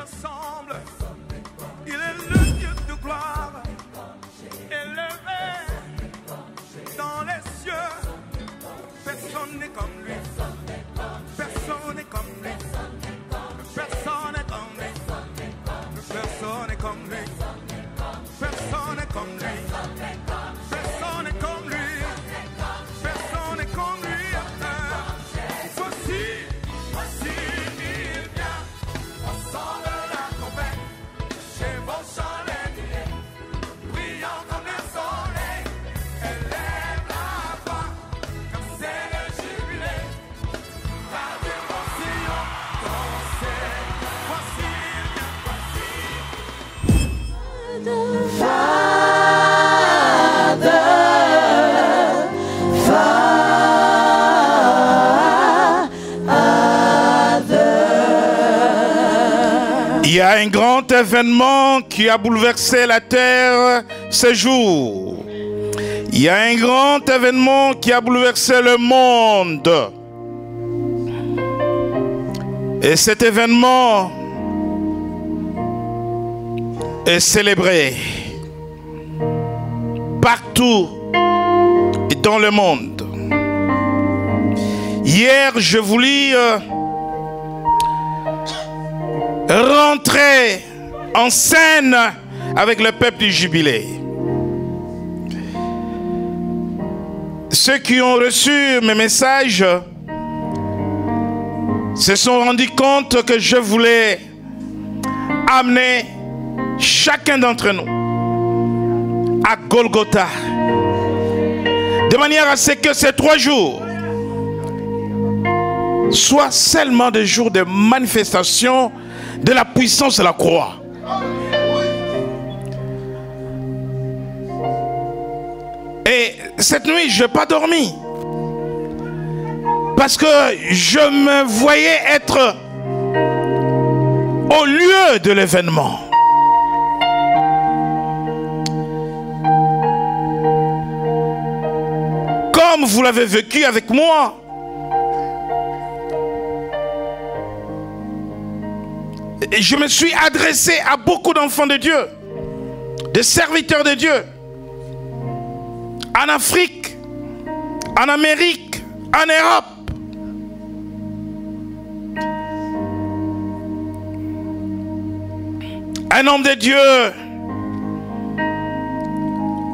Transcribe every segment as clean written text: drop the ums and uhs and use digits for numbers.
ensemble. Il est le Dieu de gloire, élevé dans les cieux. Personne n'est comme lui. Personne n'est comme lui. Personne n'est comme lui. Personne n'est comme lui. Personne n'est comme lui. Personne n'est comme lui. Personne n'est comme lui. Voici il vient. Au son de la trompette, chez vos chandeliers, brillant comme le soleil, élève la voix, comme c'est le jubilé. Radio Sion, dansez. Voici il vient. Il y a un grand événement qui a bouleversé la terre ce jour. Il y a un grand événement qui a bouleversé le monde. Et cet événement est célébré partout dans le monde. Hier, je voulais rentrer en scène avec le peuple du jubilé. Ceux qui ont reçu mes messages se sont rendus compte que je voulais amener chacun d'entre nous à Golgotha, de manière à ce que ces 3 jours soient seulement des jours de manifestation de la puissance de la croix. Et cette nuit, je n'ai pas dormi. Parce que je me voyais être au lieu de l'événement. Comme vous l'avez vécu avec moi. Et je me suis adressé à beaucoup d'enfants de Dieu, de serviteurs de Dieu, en Afrique, en Amérique, en Europe. Un homme de Dieu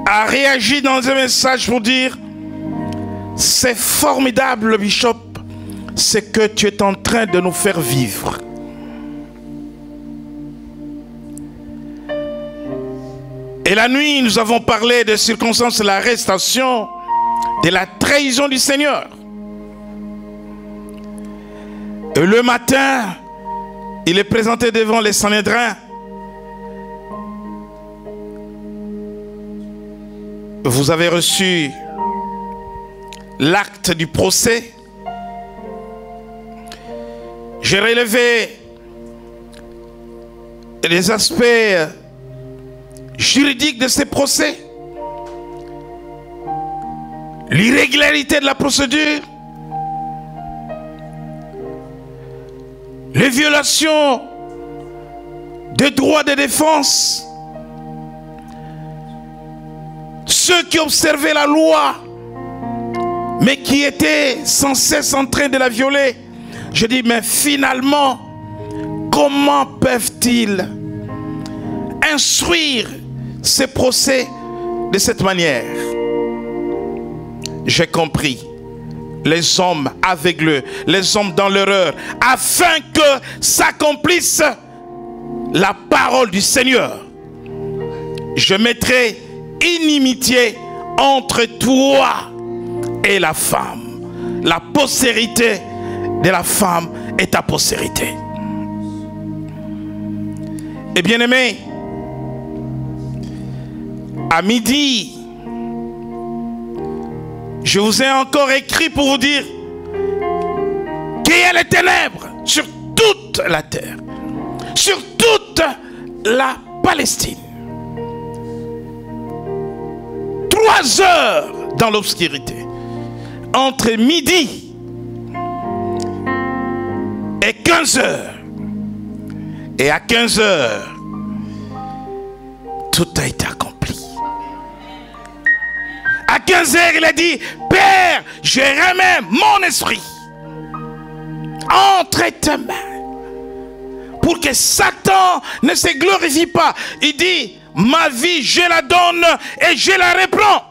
a réagi dans un message pour dire: c'est formidable, Bishop, ce que tu es en train de nous faire vivre. Et la nuit, nous avons parlé des circonstances de l'arrestation, de la trahison du Seigneur. Et le matin, il est présenté devant les Sanhédrins. Vous avez reçu l'acte du procès. J'ai relevé les aspects juridique de ces procès, l'irrégularité de la procédure, les violations des droits de défense, ceux qui observaient la loi mais qui étaient sans cesse en train de la violer. Je dis, mais finalement, comment peuvent-ils instruire ces procès de cette manière? J'ai compris. Les hommes aveugleux, les hommes dans l'erreur, afin que s'accomplisse la parole du Seigneur. Je mettrai inimitié entre toi et la femme. La postérité de la femme est ta postérité. Et bien aimé, à midi, je vous ai encore écrit pour vous dire qu'il y a les ténèbres sur toute la terre, sur toute la Palestine. 3 heures dans l'obscurité, entre midi et 15 heures. Et à 15 heures, tout a été accompli. À 15 heures, il a dit, Père, je remets mon esprit entre tes mains pour que Satan ne se glorifie pas. Il dit, ma vie, je la donne et je la reprends.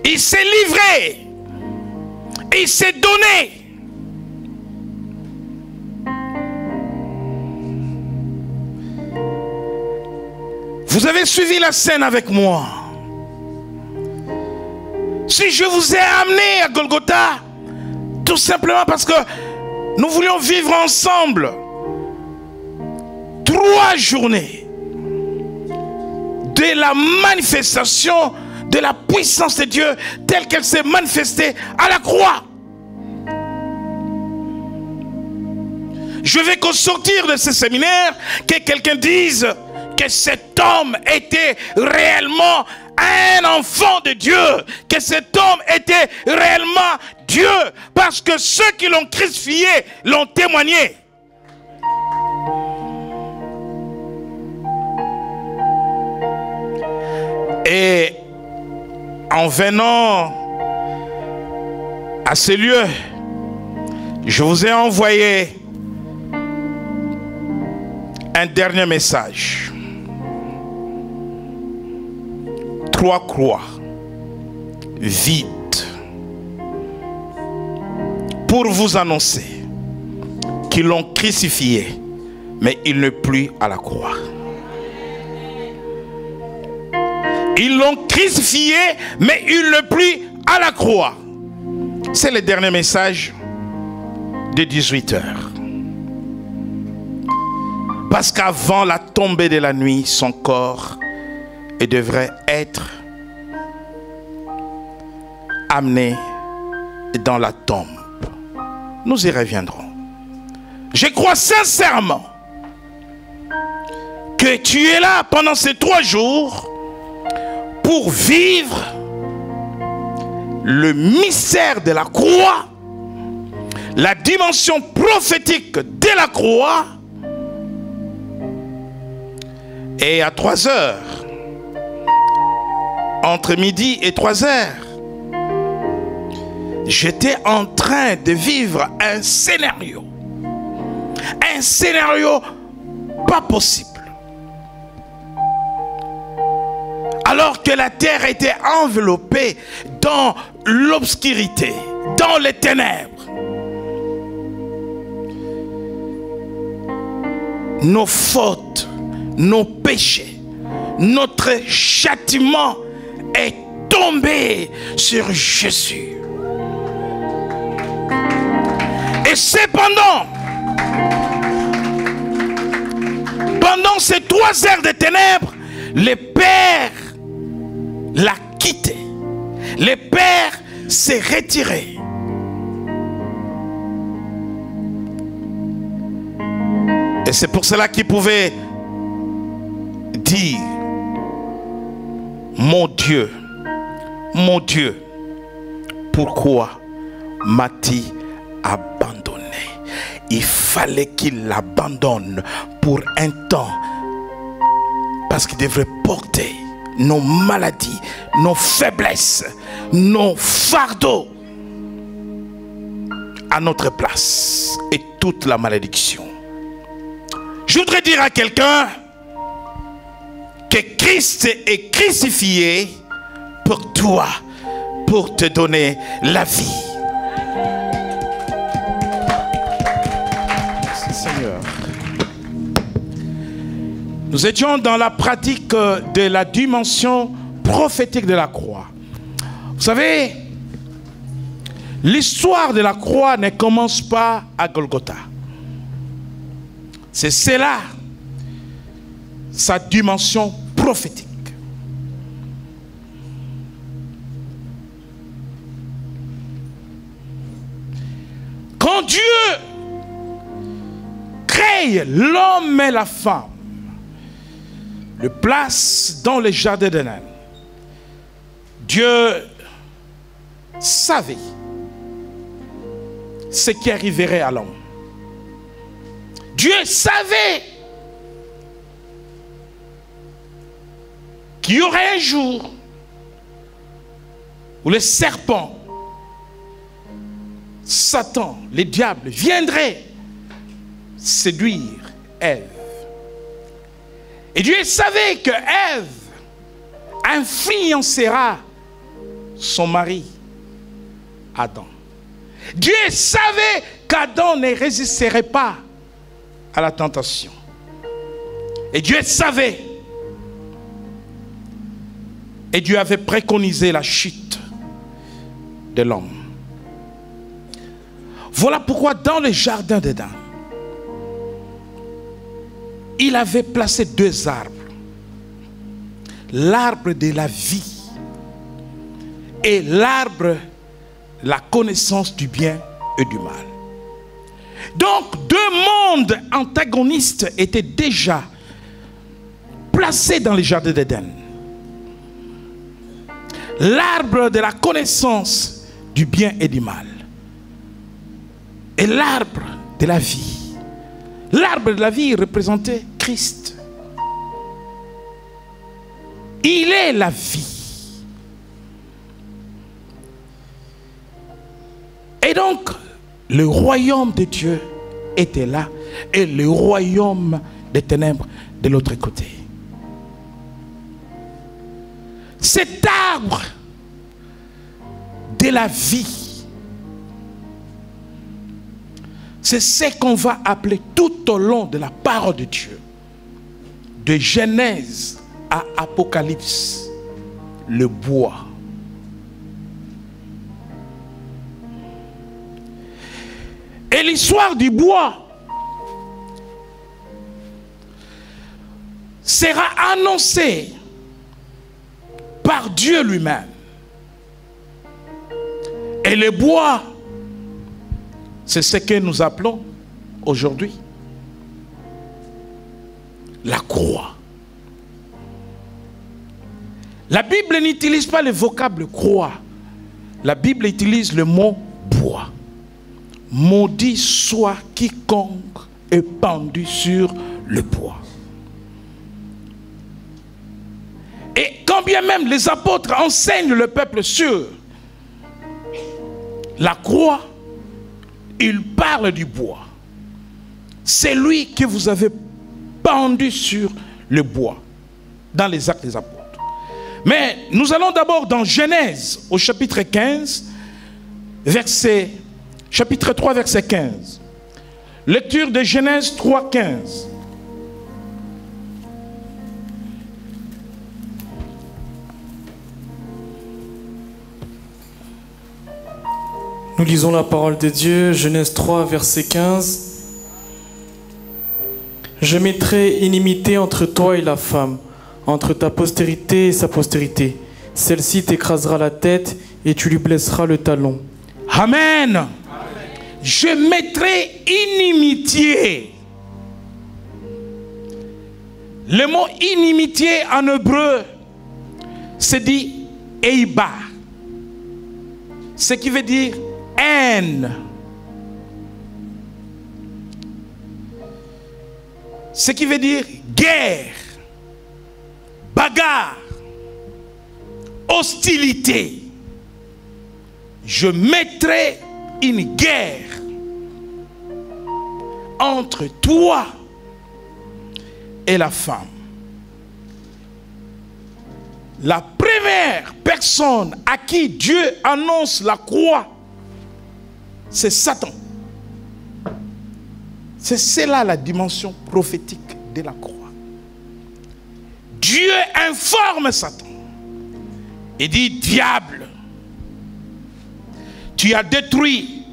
Il s'est livré. Il s'est donné. Vous avez suivi la scène avec moi. Si je vous ai amené à Golgotha, tout simplement parce que nous voulions vivre ensemble 3 journées de la manifestation de la puissance de Dieu telle qu'elle s'est manifestée à la croix. Je vais qu'au sortir de ce séminaire, que quelqu'un dise que cet homme était réellement un enfant de Dieu, que cet homme était réellement Dieu, parce que ceux qui l'ont crucifié l'ont témoigné. Et en venant à ce lieu, je vous ai envoyé un dernier message. 3 croix vides pour vous annoncer qu'ils l'ont crucifié, mais il n'est plus à la croix. Ils l'ont crucifié, mais il n'est plus à la croix. C'est le dernier message de 18 heures. Parce qu'avant la tombée de la nuit, son corps devrait être amené dans la tombe. Nous y reviendrons. Je crois sincèrement que tu es là pendant ces 3 jours pour vivre le mystère de la croix, la dimension prophétique de la croix. Et à 3 heures, entre midi et 3 heures, j'étais en train de vivre un scénario pas possible. Alors que la terre était enveloppée dans l'obscurité, dans les ténèbres. Nos fautes, nos péchés, notre châtiment est tombé sur Jésus. Et cependant, pendant ces 3 heures de ténèbres, le Père l'a quitté. Le Père s'est retiré. Et c'est pour cela qu'il pouvait dire, mon Dieu, pourquoi m'as-tu abandonné? Il fallait qu'il l'abandonne pour un temps, parce qu'il devrait porter nos maladies, nos faiblesses, nos fardeaux à notre place et toute la malédiction. Je voudrais dire à quelqu'un que Christ est crucifié pour toi, pour te donner la vie. Merci Seigneur. Nous étions dans la pratique de la dimension prophétique de la croix. Vous savez, l'histoire de la croix ne commence pas à Golgotha. C'est cela, sa dimension prophétique. Quand Dieu crée l'homme et la femme, le place dans le jardin d'Éden, Dieu savait ce qui arriverait à l'homme. Dieu savait qu'il y aurait un jour où le serpent, Satan, les diables viendraient séduire Ève. Et Dieu savait que Ève influencera son mari, Adam. Dieu savait qu'Adam ne résisterait pas à la tentation. Et Dieu savait. Et Dieu avait préconisé la chute de l'homme. Voilà pourquoi dans le jardin d'Éden, il avait placé 2 arbres. L'arbre de la vie et l'arbre de la connaissance du bien et du mal. Donc 2 mondes antagonistes étaient déjà placés dans le jardin d'Éden. L'arbre de la connaissance du bien et du mal. Et l'arbre de la vie. L'arbre de la vie représentait Christ. Il est la vie. Et donc, le royaume de Dieu était là et le royaume des ténèbres de l'autre côté. Cet arbre de la vie, c'est ce qu'on va appeler tout au long de la parole de Dieu, de Genèse à Apocalypse, le bois. Et l'histoire du bois sera annoncée par Dieu lui-même. Et le bois, c'est ce que nous appelons aujourd'hui la croix. La Bible n'utilise pas le vocable croix. La Bible utilise le mot bois. Maudit soit quiconque est pendu sur le bois. Et quand bien même les apôtres enseignent le peuple sur la croix, ils parlent du bois. C'est lui que vous avez pendu sur le bois dans les Actes des Apôtres. Mais nous allons d'abord dans Genèse au chapitre 15, chapitre 3, verset 15. Lecture de Genèse 3, 15. Nous lisons la parole de Dieu, Genèse 3, verset 15. Je mettrai inimitié entre toi et la femme, entre ta postérité et sa postérité. Celle-ci t'écrasera la tête et tu lui blesseras le talon. Amen. Amen. Je mettrai inimitié. Le mot inimitié en hébreu, c'est dit eiba. Ce qui veut dire haine. Ce qui veut dire guerre, bagarre, hostilité. Je mettrai une guerre entre toi et la femme. La première personne à qui Dieu annonce la croix, c'est Satan. C'est cela la dimension prophétique de la croix. Dieu informe Satan et dit: diable, tu as détruit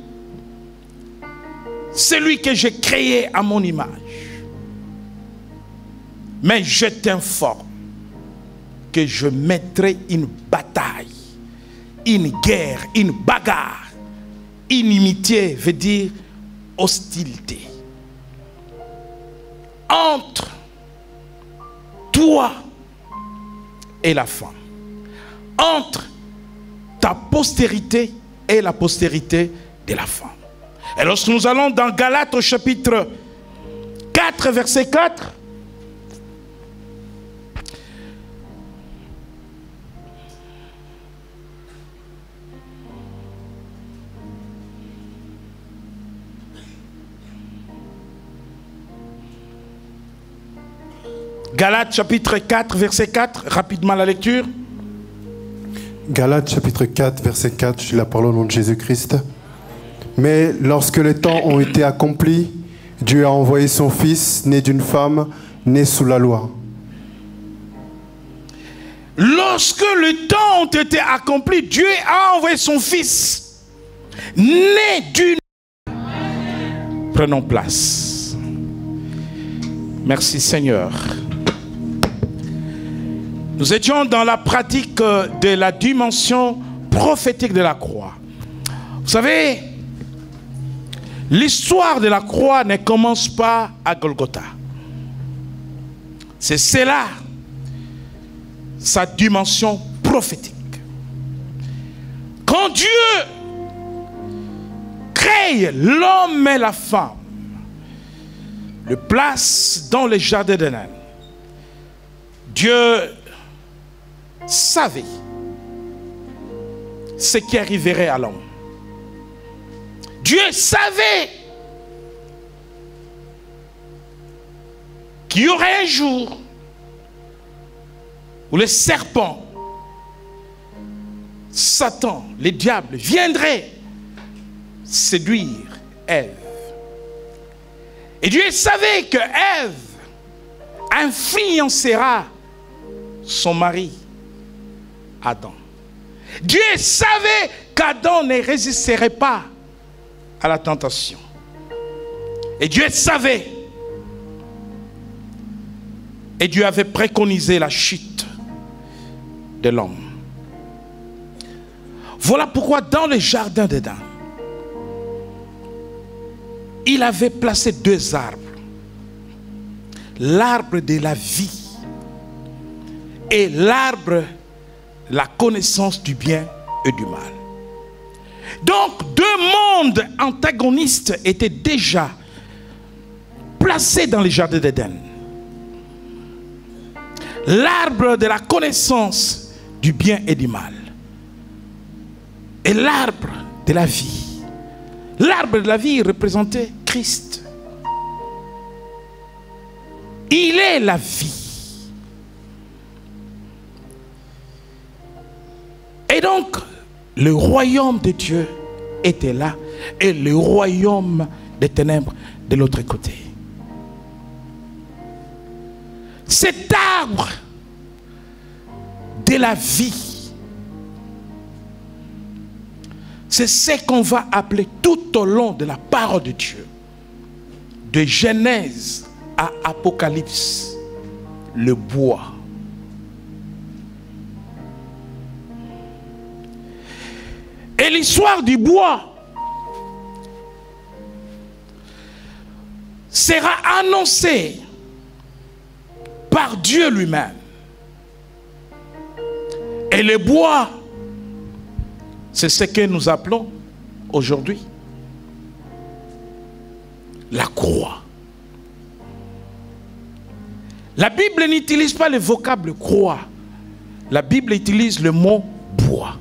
celui que j'ai créé à mon image. Mais je t'informe que je mettrai une bataille, une guerre, une bagarre. Inimitié veut dire hostilité. Entre toi et la femme. Entre ta postérité et la postérité de la femme. Et lorsque nous allons dans Galates au chapitre 4, verset 4, Galates chapitre 4, verset 4, rapidement la lecture. Galates chapitre 4, verset 4, je la parole au nom de Jésus-Christ. Mais lorsque les temps ont été accomplis, Dieu a envoyé son Fils, né d'une femme, né sous la loi. Lorsque les temps ont été accomplis, Dieu a envoyé son Fils, né d'une... Prenons place. Merci Seigneur. Nous étions dans la pratique de la dimension prophétique de la croix. Vous savez, l'histoire de la croix ne commence pas à Golgotha. C'est là sa dimension prophétique. Quand Dieu crée l'homme et la femme, le place dans le jardin d'Éden, Dieu savait ce qui arriverait à l'homme. Dieu savait qu'il y aurait un jour où le serpent, Satan, le diable, viendrait séduire Ève. Et Dieu savait que Ève influencera son mari, Adam. Dieu savait qu'Adam ne résisterait pas à la tentation. Et Dieu savait. Et Dieu avait préconisé la chute de l'homme. Voilà pourquoi dans le jardin d'Éden, il avait placé deux arbres. L'arbre de la vie et l'arbre de la connaissance du bien et du mal. Donc deux mondes antagonistes étaient déjà placés dans le jardin d'Éden. L'arbre de la connaissance du bien et du mal. Et l'arbre de la vie. L'arbre de la vie représentait Christ. Il est la vie. Et donc, le royaume de Dieu était là et le royaume des ténèbres de l'autre côté. Cet arbre de la vie, c'est ce qu'on va appeler tout au long de la parole de Dieu, de Genèse à Apocalypse, le bois. Et l'histoire du bois sera annoncée par Dieu lui-même. Et le bois, c'est ce que nous appelons aujourd'hui la croix. La Bible n'utilise pas le vocable croix. La Bible utilise le mot bois.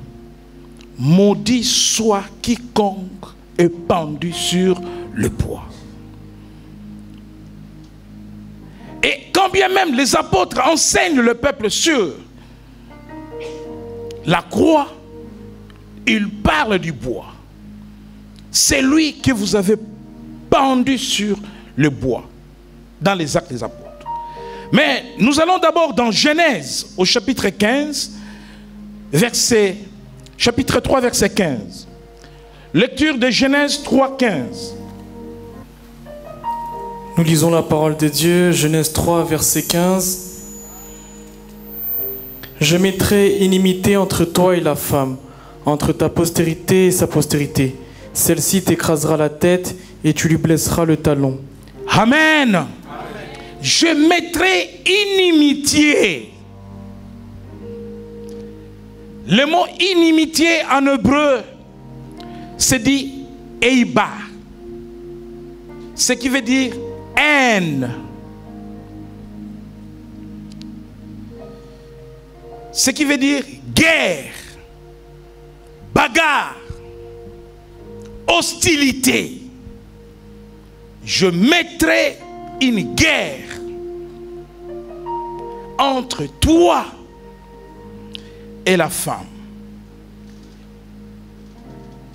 Maudit soit quiconque est pendu sur le bois. Et quand bien même les apôtres enseignent le peuple sur la croix, ils parlent du bois. C'est lui que vous avez pendu sur le bois dans les Actes des Apôtres. Mais nous allons d'abord dans Genèse au chapitre 15, chapitre 3, verset 15. Lecture de Genèse 3, 15. Nous lisons la parole de Dieu, Genèse 3, verset 15. Je mettrai inimitié entre toi et la femme, entre ta postérité et sa postérité. Celle-ci t'écrasera la tête et tu lui blesseras le talon. Amen. Amen. Je mettrai inimitié. Le mot inimitié en hébreu se dit eiba. ce qui veut dire haine. Ce qui veut dire guerre, bagarre, hostilité. Je mettrai une guerre entre toi et la femme.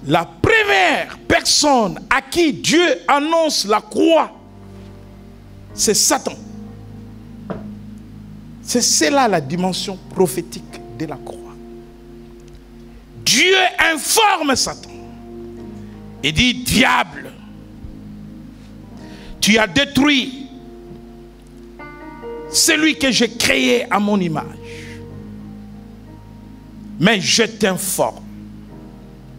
La première personne à qui Dieu annonce la croix, c'est Satan. C'est là la dimension prophétique de la croix. Dieu informe Satan et dit: diable, tu as détruit celui que j'ai créé à mon image. Mais je t'informe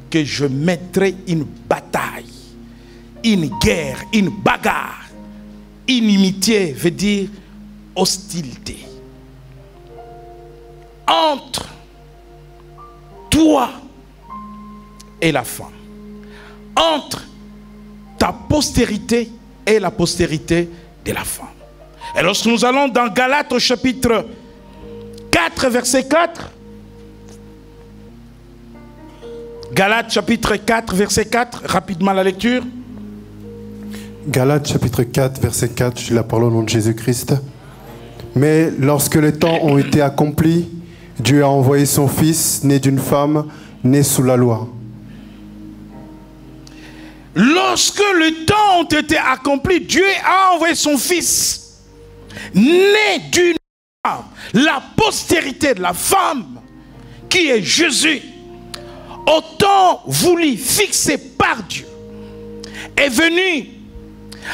que je mettrai une bataille, une guerre, une bagarre. Inimitié veut dire hostilité. Entre toi et la femme. Entre ta postérité et la postérité de la femme. Et lorsque nous allons dans Galates au chapitre 4, verset 4. Galates chapitre 4, verset 4. Rapidement la lecture. Galates chapitre 4, verset 4. Je la parole au nom de Jésus-Christ. Mais lorsque les temps ont été accomplis, Dieu a envoyé son Fils, né d'une femme, né sous la loi. Lorsque les temps ont été accomplis, Dieu a envoyé son Fils, né d'une femme, la postérité de la femme, qui est Jésus, au temps voulu, fixé par Dieu, est venu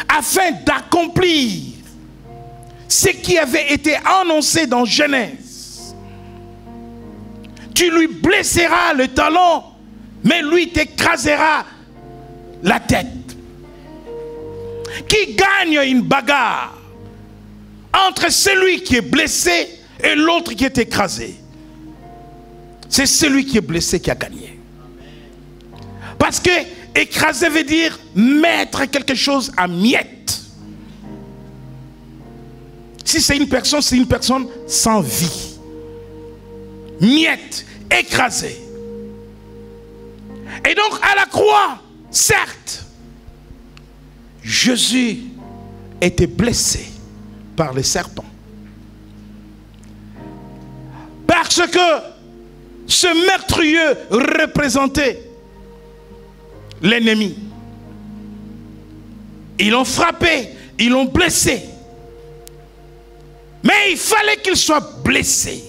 afin d'accomplir ce qui avait été annoncé dans Genèse. Tu lui blesseras le talon, mais lui t'écrasera la tête. Qui gagne une bagarre entre celui qui est blessé et l'autre qui est écrasé? C'est celui qui est blessé qui a gagné. Parce que écraser veut dire mettre quelque chose à miettes. Si c'est une personne sans vie. Miettes, écrasées. Et donc à la croix, certes, Jésus était blessé par les serpents. Parce que ce meurtrier représentait l'ennemi. Ils l'ont frappé, ils l'ont blessé. Mais il fallait qu'il soit blessé.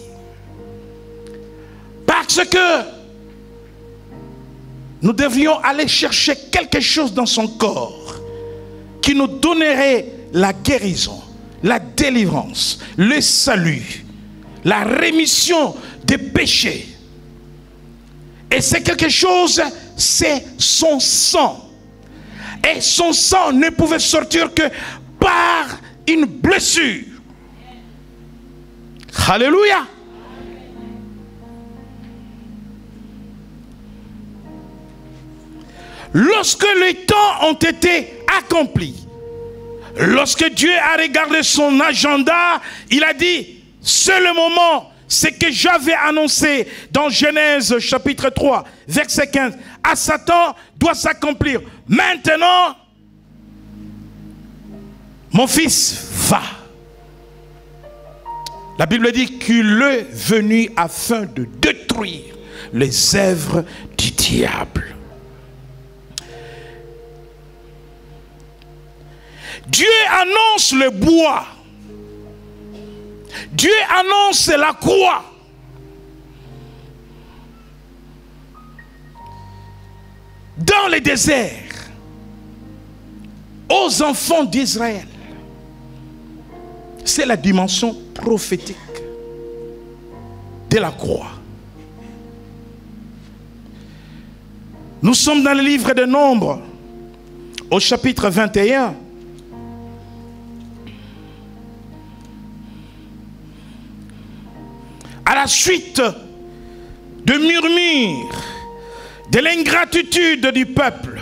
Parce que nous devions aller chercher quelque chose dans son corps qui nous donnerait la guérison, la délivrance, le salut, la rémission des péchés. Et c'est quelque chose, c'est son sang. Et son sang ne pouvait sortir que par une blessure. Alléluia. Lorsque les temps ont été accomplis, lorsque Dieu a regardé son agenda, il a dit, c'est le moment, ce que j'avais annoncé dans Genèse chapitre 3, verset 15, à Satan doit s'accomplir. Maintenant, mon fils va. La Bible dit qu'il est venu afin de détruire les œuvres du diable. Dieu annonce le bois. Dieu annonce la croix. Dans le désert, aux enfants d'Israël. C'est la dimension prophétique de la croix. Nous sommes dans le livre de Nombres, au chapitre 21. À la suite de murmures, de l'ingratitude du peuple,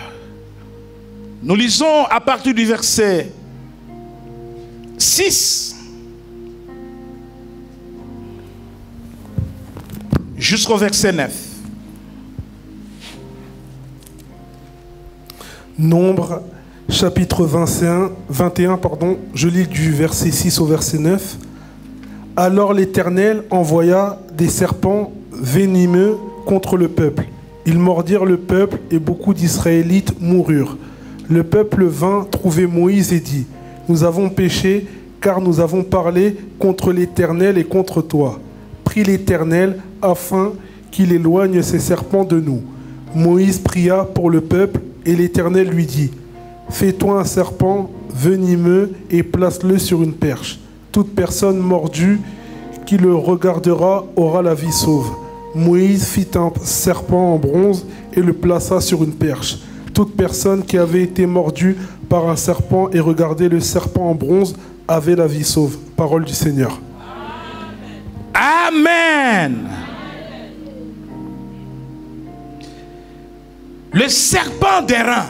Nous lisons à partir du verset 6 jusqu'au verset 9. Nombre, chapitre 21, je lis du verset 6 au verset 9. Alors l'Éternel envoya des serpents venimeux contre le peuple. Ils mordirent le peuple et beaucoup d'Israélites moururent. Le peuple vint trouver Moïse et dit, « Nous avons péché car nous avons parlé contre l'Éternel et contre toi. Prie l'Éternel afin qu'il éloigne ces serpents de nous. » Moïse pria pour le peuple et l'Éternel lui dit, « Fais-toi un serpent venimeux et place-le sur une perche. Toute personne mordue qui le regardera aura la vie sauve. » Moïse fit un serpent en bronze et le plaça sur une perche. Toute personne qui avait été mordue par un serpent et regardait le serpent en bronze avait la vie sauve. Parole du Seigneur. Amen. Le serpent d'airain,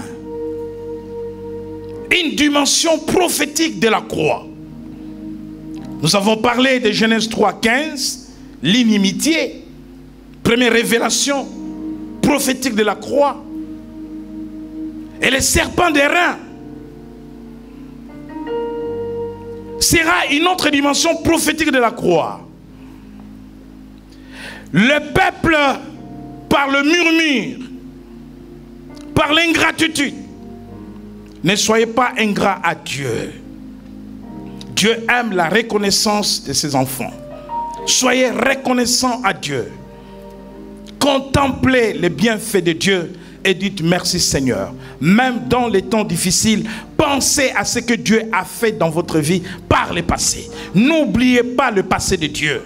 une dimension prophétique de la croix. Nous avons parlé de Genèse 3:15, l'inimitié. Première révélation prophétique de la croix. Et le serpent d'airain sera une autre dimension prophétique de la croix. Le peuple, par le murmure, par l'ingratitude, ne soyez pas ingrats à Dieu. Dieu aime la reconnaissance de ses enfants. Soyez reconnaissants à Dieu. Contemplez les bienfaits de Dieu et dites merci Seigneur. Même dans les temps difficiles, pensez à ce que Dieu a fait dans votre vie par le passé. N'oubliez pas le passé de Dieu.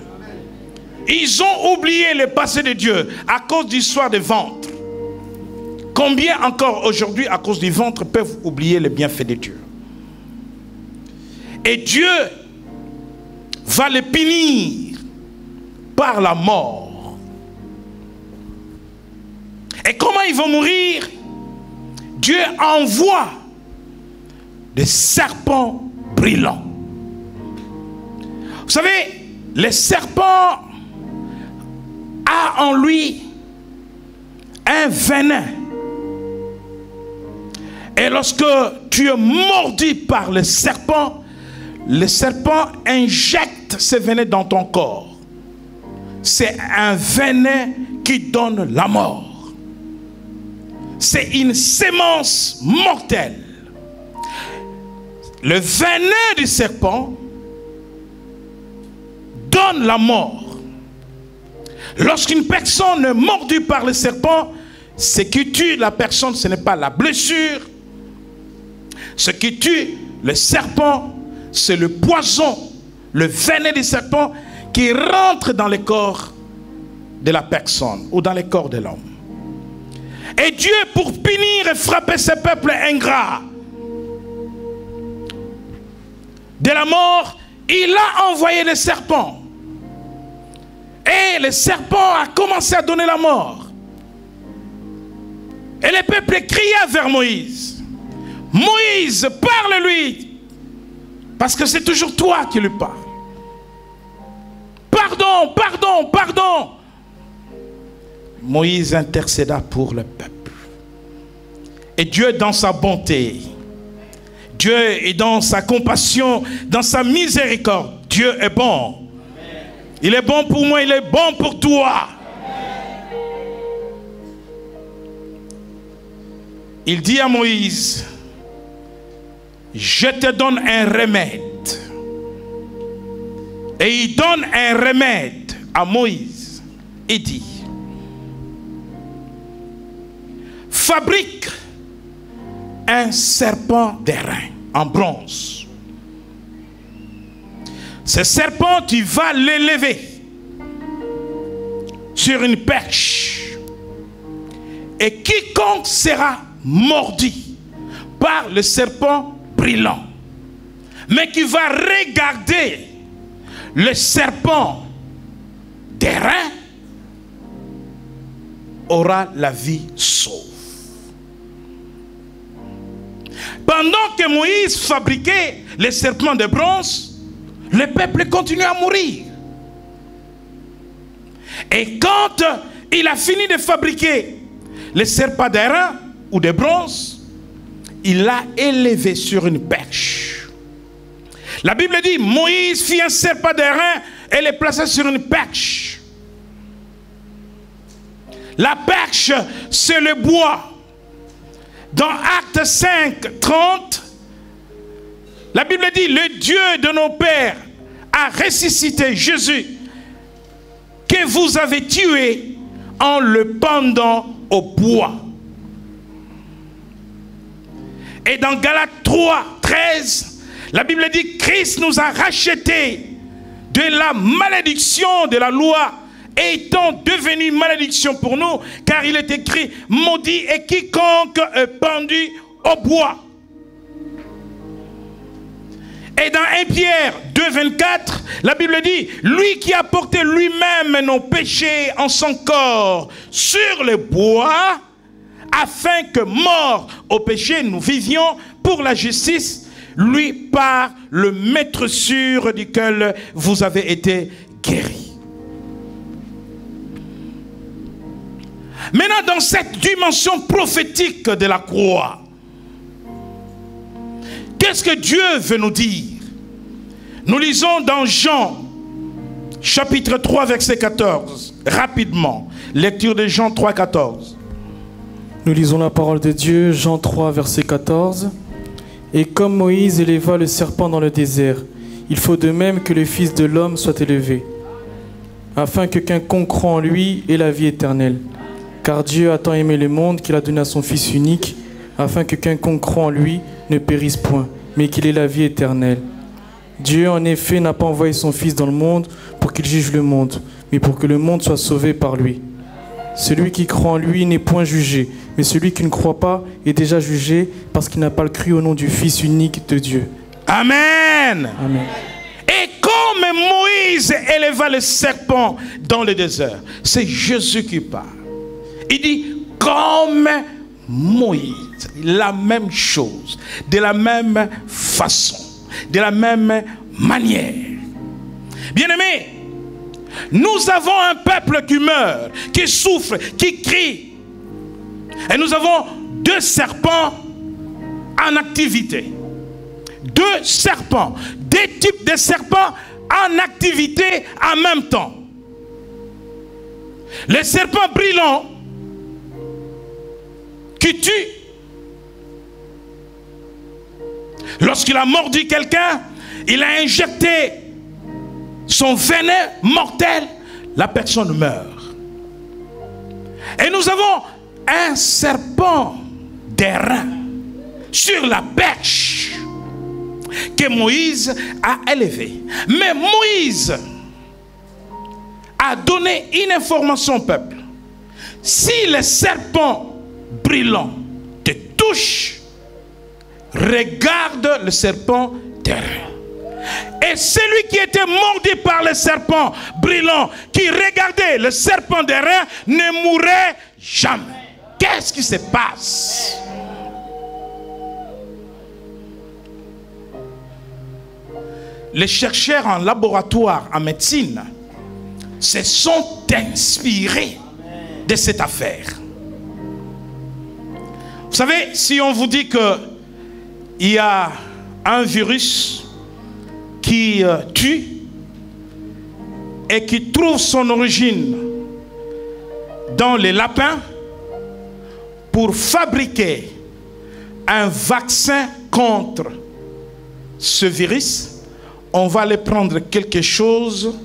Ils ont oublié le passé de Dieu à cause d'histoires de ventre. Combien encore aujourd'hui, à cause du ventre, peuvent oublier les bienfaits de Dieu? Et Dieu va les punir par la mort. Et comment ils vont mourir? Dieu envoie des serpents brillants. Vous savez, le serpent a en lui un venin. Et lorsque tu es mordu par le serpent injecte ce venin dans ton corps. C'est un venin qui donne la mort. C'est une sémence mortelle. Le venin du serpent donne la mort. Lorsqu'une personne est mordue par le serpent, ce qui tue la personne, ce n'est pas la blessure. Ce qui tue le serpent, c'est le poison, le venin du serpent qui rentre dans le corps de la personne ou dans le corps de l'homme. Et Dieu, pour punir et frapper ce peuple ingrat de la mort, il a envoyé le serpent. Et le serpent a commencé à donner la mort. Et le peuple cria vers Moïse. Moïse, parle-lui. Parce que c'est toujours toi qui lui parles. Pardon, pardon, pardon. Moïse intercéda pour le peuple. Et Dieu, dans sa bonté, Dieu est dans sa compassion, dans sa miséricorde. Dieu est bon. Il est bon pour moi, il est bon pour toi. Il dit à Moïse, je te donne un remède. Et il donne un remède à Moïse. Il dit, fabrique un serpent d'airain en bronze. Ce serpent, tu vas l'élever sur une perche. Et quiconque sera mordu par le serpent brillant, mais qui va regarder le serpent d'airain, aura la vie sauve. Pendant que Moïse fabriquait les serpents de bronze, le peuple continuait à mourir. Et quand il a fini de fabriquer les serpents d'airain ou de bronze, il l'a élevé sur une perche. La Bible dit, Moïse fit un serpent d'airain et le plaça sur une perche. La perche, c'est le bois. Dans Actes 5, 30, la Bible dit, le Dieu de nos pères a ressuscité Jésus, que vous avez tué en le pendant au bois. Et dans Galates 3, 13, la Bible dit, Christ nous a rachetés de la malédiction de la loi, étant devenu malédiction pour nous, car il est écrit, maudit est quiconque est pendu au bois. Et dans 1 Pierre 2, 24, la Bible dit, lui qui a porté lui-même nos péchés en son corps sur le bois, afin que, morts au péché, nous vivions pour la justice, lui par le maître sûr duquel vous avez été guéris. Maintenant, dans cette dimension prophétique de la croix, qu'est-ce que Dieu veut nous dire? Nous lisons dans Jean, chapitre 3, verset 14, rapidement. Lecture de Jean 3, 14. Nous lisons la parole de Dieu, Jean 3, verset 14. Et comme Moïse éleva le serpent dans le désert, il faut de même que le Fils de l'homme soit élevé, afin que quiconque croit en lui ait la vie éternelle. Car Dieu a tant aimé le monde qu'il a donné à son Fils unique, afin que quiconque croit en lui ne périsse point, mais qu'il ait la vie éternelle. Dieu, en effet, n'a pas envoyé son Fils dans le monde pour qu'il juge le monde, mais pour que le monde soit sauvé par lui. Celui qui croit en lui n'est point jugé, mais celui qui ne croit pas est déjà jugé parce qu'il n'a pas cru au nom du Fils unique de Dieu. Amen. Amen. Et comme Moïse éleva le serpent dans le désert, c'est Jésus qui parle. Il dit, comme Moïse, la même chose, de la même façon, de la même manière. Bien-aimés, nous avons un peuple qui meurt, qui souffre, qui crie. Et nous avons deux serpents en activité. Deux serpents, deux types de serpents en activité en même temps. Le serpent brillant qui tue. Lorsqu'il a mordu quelqu'un, il a injecté son venin mortel, la personne meurt. Et nous avons un serpent d'airain sur la perche que Moïse a élevé. Mais Moïse a donné une information au peuple. Si le serpent brillant te touche, regarde le serpent d'airain. Et celui qui était mordu par le serpent brillant, qui regardait le serpent d'airain, ne mourrait jamais. Qu'est-ce qui se passe? Les chercheurs en laboratoire en médecine se sont inspirés de cette affaire. Vous savez, si on vous dit qu'il y a un virus qui tue et qui trouve son origine dans les lapins, pour fabriquer un vaccin contre ce virus, on va aller prendre quelque chose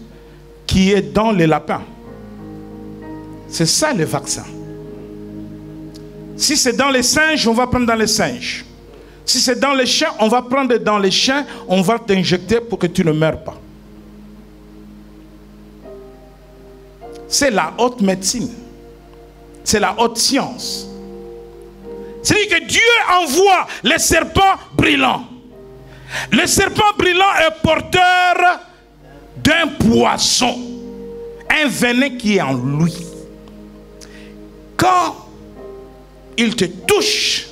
qui est dans les lapins. C'est ça le vaccin. Si c'est dans les singes, on va prendre dans les singes. Si c'est dans les chiens, on va prendre dans les chiens, on va t'injecter pour que tu ne meurs pas. C'est la haute médecine. C'est la haute science. C'est-à-dire que Dieu envoie les serpents brillants. Le serpent brillant est porteur d'un poisson, un venin qui est en lui. Quand il te touche,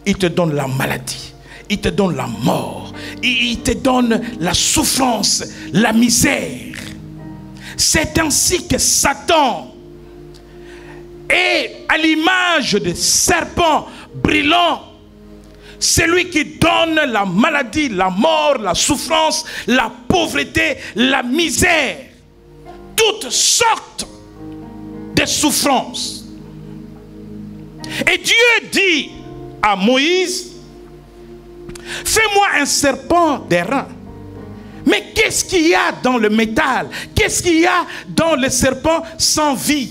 il te donne la maladie. il te donne la mort, il te donne la souffrance, la misère. C'est ainsi que Satan est à l'image de serpent brillant. C'est lui qui donne la maladie, la mort, la souffrance, la pauvreté, la misère. Toutes sortes de souffrances. Et Dieu dit à Moïse, fais-moi un serpent d'airain. Mais qu'est-ce qu'il y a dans le métal? Qu'est-ce qu'il y a dans le serpent sans vie?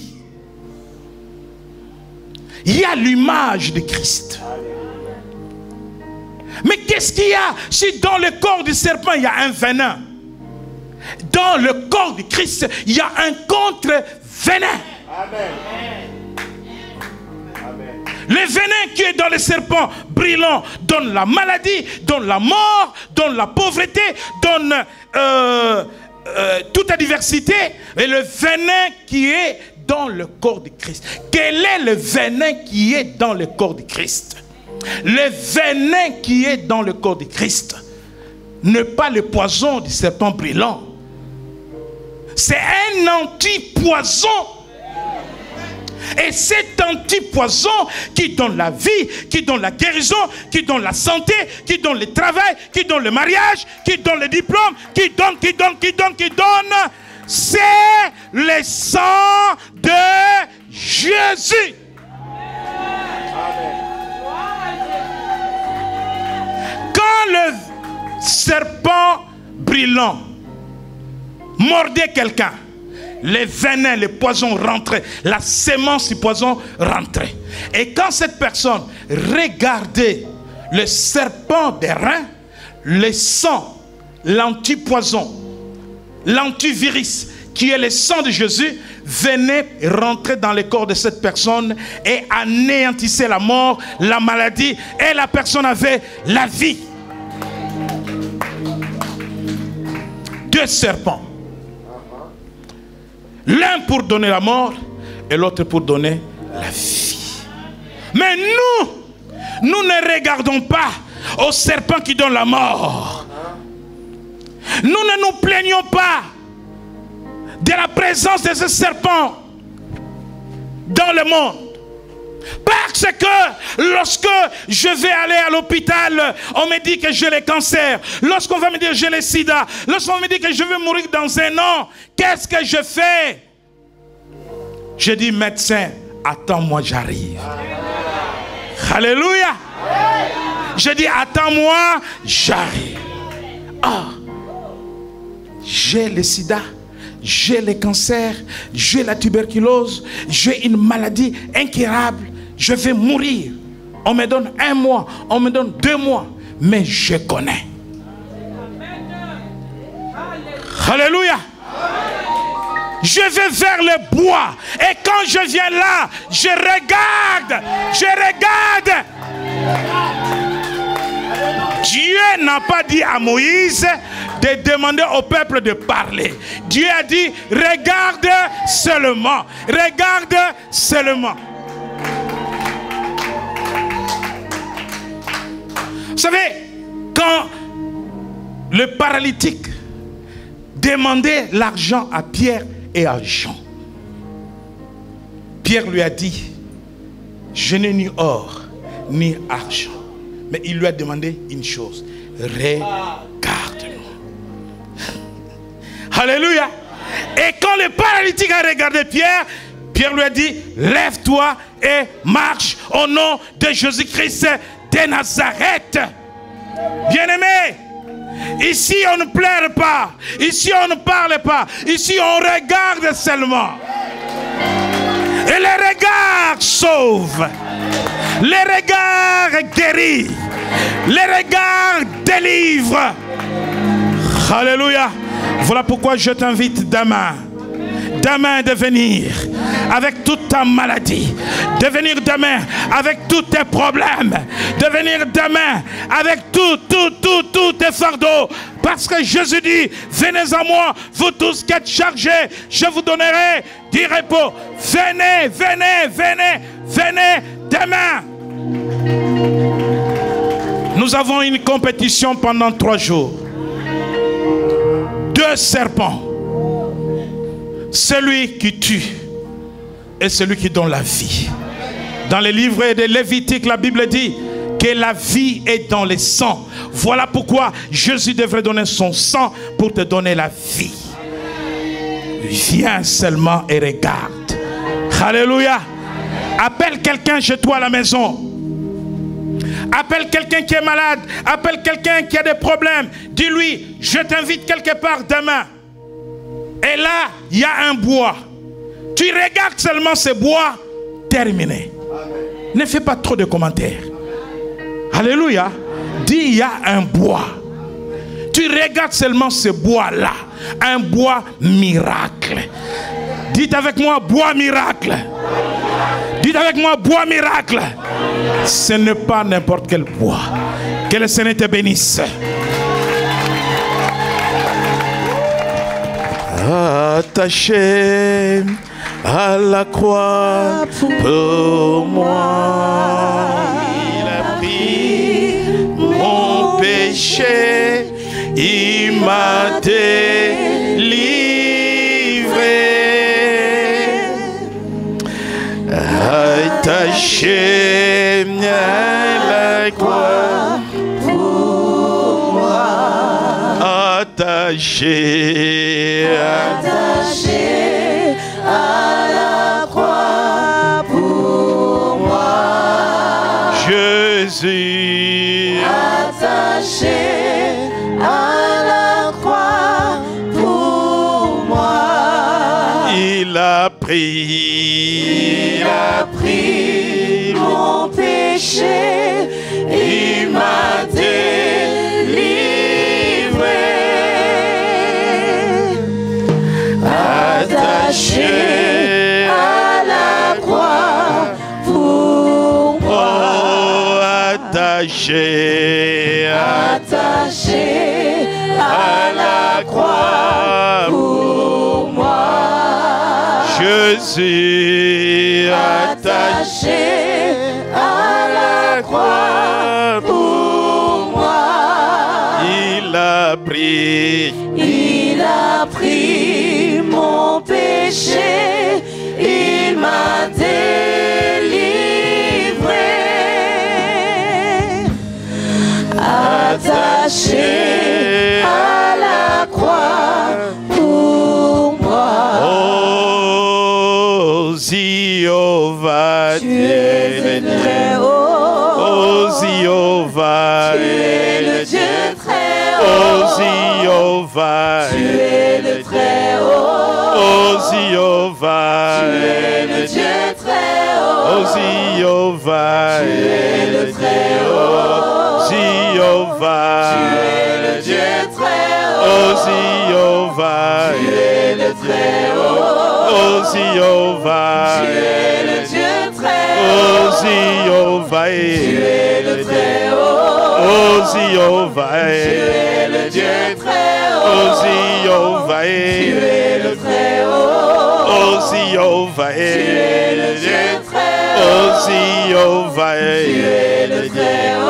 Il y a l'image de Christ. Mais qu'est-ce qu'il y a si dans le corps du serpent il y a un venin? Dans le corps de Christ il y a un contre-venin. Le venin qui est dans le serpent brillant donne la maladie, donne la mort, donne la pauvreté, donne toute adversité. Et le venin qui est dans le corps de Christ. Quel est le venin qui est dans le corps de Christ? Le venin qui est dans le corps de Christ n'est pas le poison du serpent brillant. C'est un antipoison. Et cet antipoison qui donne la vie, qui donne la guérison, qui donne la santé, qui donne le travail, qui donne le mariage, qui donne le diplôme, qui donne, c'est le sang de Jésus. Quand le serpent brillant mordait quelqu'un, les venins, les poisons rentraient, la sémence du poison rentrait. Et quand cette personne regardait le serpent d'airain, le sang, l'antipoison, l'antivirus, qui est le sang de Jésus, venait rentrer dans le corps de cette personne et anéantissait la mort, la maladie, et la personne avait la vie. Deux serpents. L'un pour donner la mort et l'autre pour donner la vie. Mais nous ne regardons pas au serpent qui donne la mort. Nous ne nous plaignons pas de la présence de ce serpent dans le monde. Parce que lorsque je vais aller à l'hôpital, on me dit que j'ai le cancer. Lorsqu'on va me dire que j'ai le sida. Lorsqu'on me dit que je vais mourir dans un an, qu'est-ce que je fais? Je dis, médecin, attends-moi, j'arrive. Alléluia. Je dis, attends-moi, j'arrive. Ah, j'ai le sida. J'ai le cancer, j'ai la tuberculose, j'ai une maladie incurable, je vais mourir. On me donne 1 mois, on me donne 2 mois, mais je connais. Alléluia. Je vais vers le bois et quand je viens là, je regarde. Dieu n'a pas dit à Moïse de demander au peuple de parler. Dieu a dit, regarde seulement. Regarde seulement. Vous savez, quand le paralytique demandait l'argent à Pierre et à Jean, Pierre lui a dit, je n'ai ni or ni argent. Mais il lui a demandé une chose. Regarde-nous. Alléluia. Et quand le paralytique a regardé Pierre, Pierre lui a dit, lève-toi et marche au nom de Jésus-Christ de Nazareth. Bien-aimé, ici on ne pleure pas. Ici on ne parle pas. Ici on regarde seulement. Et les regards sauvent. Les regards guérissent. Les regards délivrent. Alléluia. Voilà pourquoi je t'invite demain de venir avec toute ta maladie, de venir demain avec tous tes problèmes, de venir demain avec tous tes fardeaux. Parce que Jésus dit, venez à moi, vous tous qui êtes chargés, je vous donnerai du repos. Venez, venez, venez, venez demain. Nous avons une compétition pendant 3 jours. 2 serpents. Celui qui tue et celui qui donne la vie. Dans les livres de Lévitique, la Bible dit que la vie est dans les sangs. Voilà pourquoi Jésus devrait donner son sang pour te donner la vie. Viens seulement et regarde. Alléluia. Appelle quelqu'un chez toi à la maison. Appelle quelqu'un qui est malade. Appelle quelqu'un qui a des problèmes. Dis-lui, je t'invite quelque part demain. Et là, il y a un bois. Tu regardes seulement ce bois. Terminé. Ne fais pas trop de commentaires. Alléluia. Dis, il y a un bois. Tu regardes seulement ce bois-là. Un bois miracle. Dites avec moi, bois miracle. Dites avec moi, bois miracle. Ce n'est pas n'importe quel bois. Que le Seigneur te bénisse. Attaché à la croix pour moi, il a pris mon péché, il m'a délivré. Attaché à la croix pour moi, attaché à la croix pour moi, Jésus, attaché à la croix pour moi. Il a pris mon péché, il m'a délivré. Attaché à la croix pour moi, attaché à la croix pour moi, Jésus, attaché à la croix pour moi. Il a pris mon péché, il m'a délivré. Attaché à la croix pour moi. Oh, Jéhovah, Tu es le très haut. oh, Jéhovah, Tu es le Dieu très haut. oh, Jéhovah, Tu es le très haut. oh, Jéhovah, Tu es le Dieu très haut. oh, Jéhovah, Tu es le très haut. Jéhovah, Tu es le Dieu très haut. oh, Jéhovah, Tu es le très haut. oh, Jéhovah, Tu es le Dieu très haut. oh, Jéhovah, Tu es le très haut. oh, Jéhovah, Tu es le Dieu très haut. oh, Jéhovah, Tu es le très haut. oh, Jéhovah, Tu es le Dieu très haut. oh, Jéhovah, Tu es le très haut.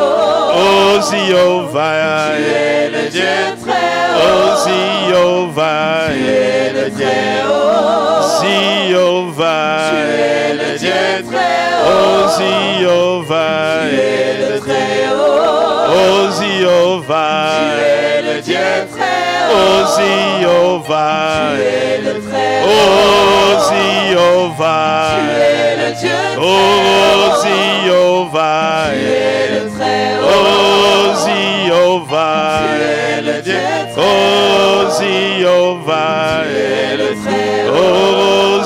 oh, Jéhovah, Tu es le Dieu très haut. oh, Jéhovah, Tu es le très haut. Jéhovah, Tu es le Dieu très haut. oh, Jéhovah, Tu es le très haut. oh, Jéhovah, Tu es le Dieu très haut. oh, Jéhovah, Tu es le très haut. oh, Jéhovah, Tu es le Dieu très haut. oh, Jéhovah, Tu es le très haut. oh, Jéhovah, Tu es le Dieu très haut. oh, Jéhovah, Tu es le très haut. oh,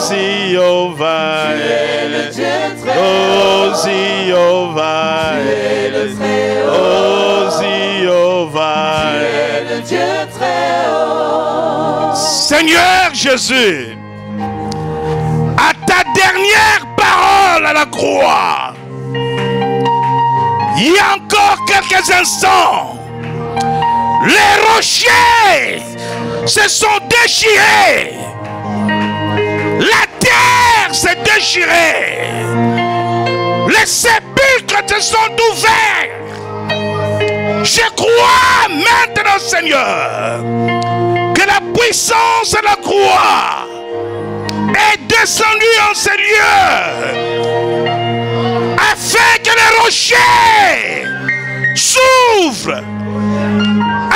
Jéhovah, Tu es le Dieu très oh, haut. Jéhovah, Tu es le très haut. oh, Jéhovah, Tu es le Dieu très haut. Seigneur Jésus, à ta dernière parole à la croix, il y a encore quelques instants, les rochers se sont déchirés, la terre s'est déchirée, les sépulcres se sont ouverts. Je crois maintenant, Seigneur, que la puissance de la croix est descendue en ces lieux afin que les rochers s'ouvrent,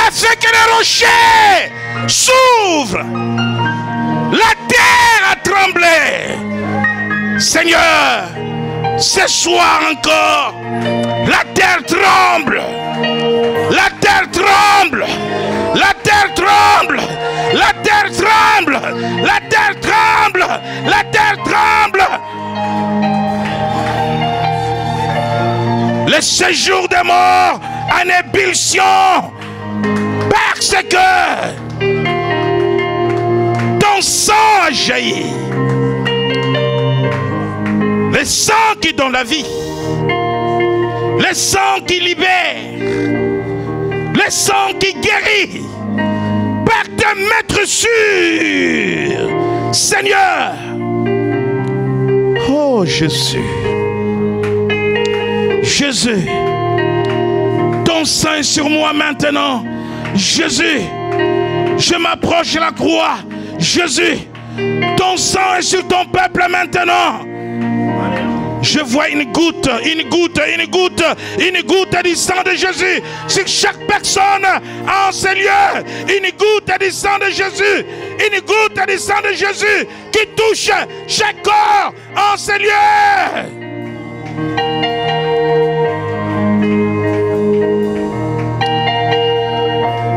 afin que les rochers s'ouvrent. La terre a tremblé. Seigneur, ce soir encore, la terre tremble. La terre tremble. La terre tremble. La terre tremble. La terre tremble. La terre tremble. Le séjour des morts en ébullition, parce que ton sang a jailli. Le sang qui donne la vie, le sang qui libère, le sang qui guérit, par te mettre sûr, Seigneur. Oh Jésus, Jésus, ton sang est sur moi maintenant. Jésus, je m'approche de la croix. Jésus, ton sang est sur ton peuple maintenant. Je vois une goutte du sang de Jésus sur chaque personne en ces lieux. Une goutte du sang de Jésus. Une goutte du sang de Jésus qui touche chaque corps en ces lieux.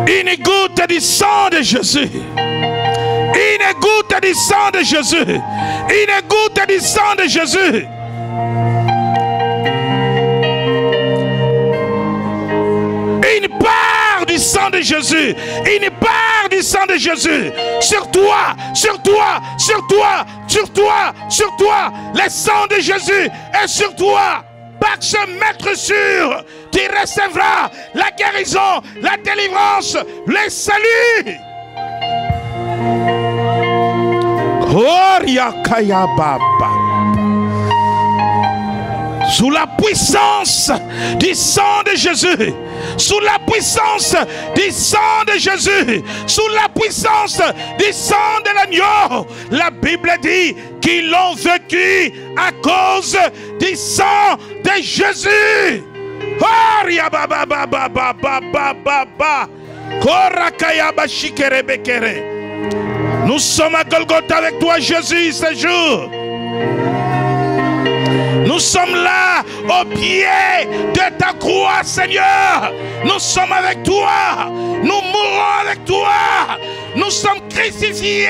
Une goutte du sang de Jésus. Une goutte du sang de Jésus. Une goutte du sang de Jésus. Une part du sang de Jésus. Une part du sang de Jésus. Sur toi, sur toi, sur toi, sur toi, sur toi. Le sang de Jésus est sur toi. Par ce maître sûr, tu recevras la guérison, la délivrance, le salut. Sous la puissance du sang de Jésus, sous la puissance du sang de Jésus, sous la puissance du sang de l'agneau, la Bible dit qu'ils l'ont vécu à cause du sang de Jésus. Nous sommes à Golgotha avec toi, Jésus, ce jour. Nous sommes là au pied de ta croix, Seigneur. Nous sommes avec toi. Nous mourrons avec toi. Nous sommes crucifiés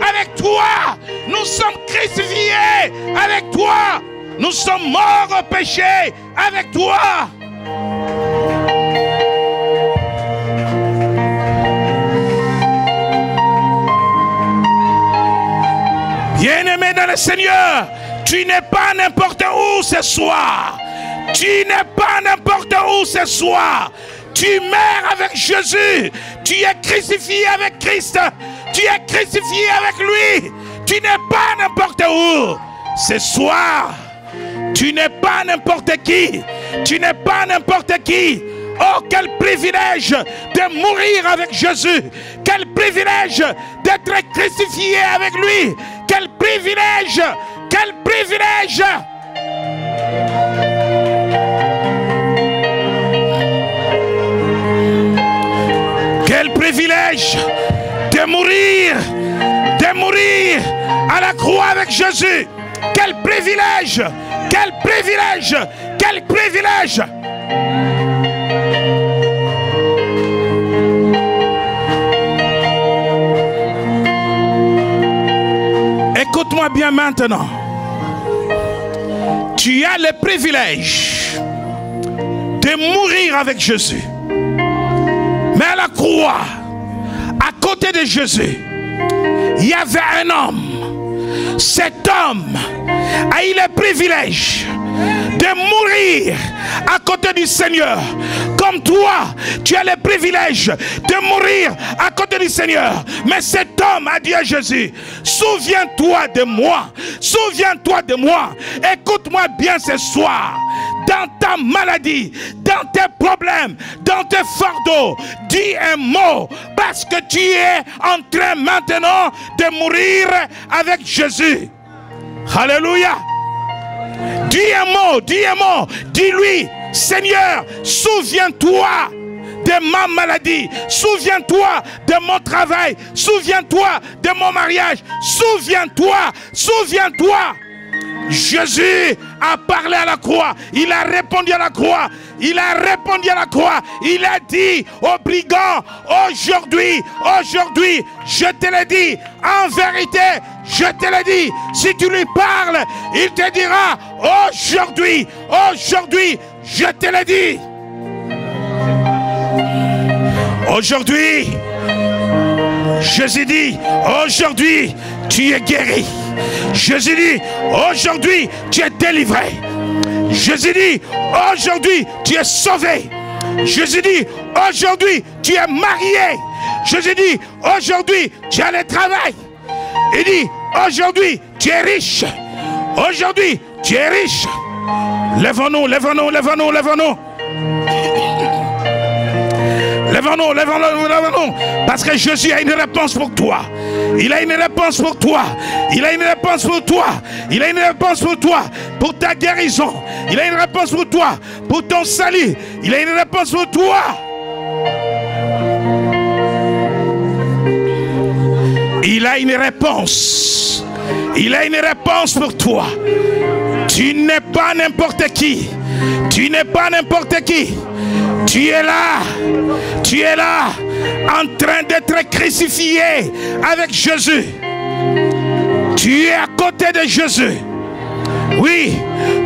avec toi. Nous sommes crucifiés avec toi. Nous sommes morts au péché avec toi. Bien-aimé dans le Seigneur, tu n'es pas n'importe où ce soir. Tu n'es pas n'importe où ce soir. Tu meurs avec Jésus. Tu es crucifié avec Christ. Tu es crucifié avec lui. Tu n'es pas n'importe où. Ce soir, tu n'es pas n'importe qui. Tu n'es pas n'importe qui. Oh, quel privilège de mourir avec Jésus. Quel privilège d'être crucifié avec lui. Quel privilège. Quel privilège. Quel privilège de mourir à la croix avec Jésus. Quel privilège. Quel privilège. Quel privilège. Écoute-moi bien maintenant. Tu as le privilège de mourir avec Jésus. Mais à la croix, à côté de Jésus, il y avait un homme. Cet homme a eu le privilège de mourir à côté du Seigneur. Comme toi, tu as le privilège de mourir à côté du Seigneur. Mais cet homme a dit à Jésus, souviens-toi de moi. Souviens-toi de moi. Écoute-moi bien ce soir. dans ta maladie, dans tes problèmes, dans tes fardeaux. Dis un mot parce que tu es en train maintenant de mourir avec Jésus. Alléluia. Dis un mot, dis-lui, Seigneur, souviens-toi de ma maladie, souviens-toi de mon travail, souviens-toi de mon mariage, souviens-toi. Jésus a parlé à la croix, il a répondu à la croix, il a dit aux brigands, aujourd'hui, je te l'ai dit, en vérité, je te l'ai dit. Si tu lui parles, il te dira, aujourd'hui, je te l'ai dit. Aujourd'hui, Jésus dit, aujourd'hui, tu es guéri. Jésus dit, aujourd'hui, tu es délivré. Jésus dit, aujourd'hui, tu es sauvé. Jésus dit, aujourd'hui, tu es marié. Jésus dit, aujourd'hui, tu as le travail. Il dit, aujourd'hui, tu es riche. Aujourd'hui, tu es riche. Lèvons-nous. Lèvons-nous, parce que Jésus a une réponse pour toi. Il a une réponse pour toi. Il a une réponse pour toi. Il a une réponse pour toi, pour ta guérison. Il a une réponse pour toi, pour ton salut. Il a une réponse pour toi. Il a une réponse. Il a une réponse pour toi. Tu n'es pas n'importe qui. Tu n'es pas n'importe qui. Tu es là, en train d'être crucifié avec Jésus. Tu es à côté de Jésus. Oui,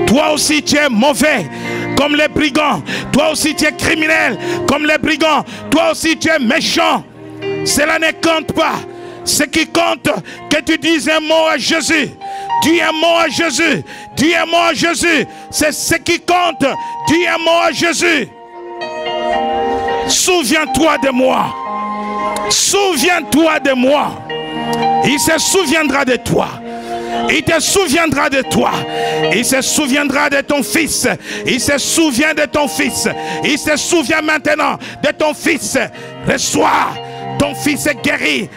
toi aussi tu es mauvais comme les brigands. Toi aussi tu es criminel comme les brigands. Toi aussi tu es méchant. Cela ne compte pas. Ce qui compte, que tu dises un mot à Jésus. Dis un mot à Jésus. Dis un mot à Jésus. C'est ce qui compte. Dis un mot à Jésus. Souviens-toi de moi. Souviens-toi de moi. Il se souviendra de toi. Il te souviendra de toi. Il se souviendra de ton fils. Il se souvient de ton fils. Il se souvient maintenant de ton fils. Reçois. Ton fils est guéri.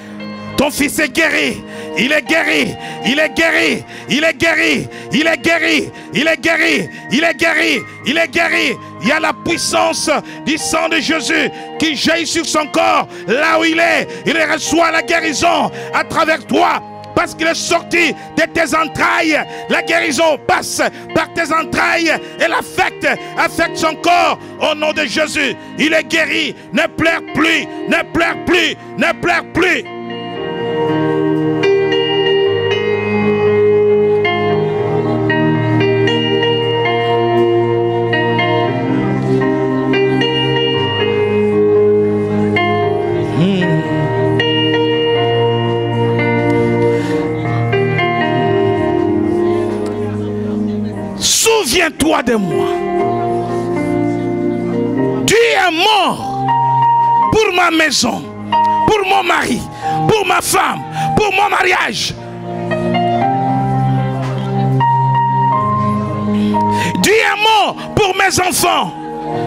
Ton fils est guéri. Il est guéri. Il est guéri. Il est guéri. Il est guéri. Il est guéri. Il est guéri. Il est guéri. Il y a la puissance du sang de Jésus qui jaillit sur son corps. Là où il est, il reçoit la guérison à travers toi. Parce qu'il est sorti de tes entrailles. La guérison passe par tes entrailles et affecte son corps au nom de Jésus. Il est guéri. Ne pleure plus. Ne pleure plus. Ne pleure plus. Souviens-toi de moi. Tu es mort pour ma maison, pour mon mari, pour ma femme, pour mon mariage. Tu es mort pour mes enfants.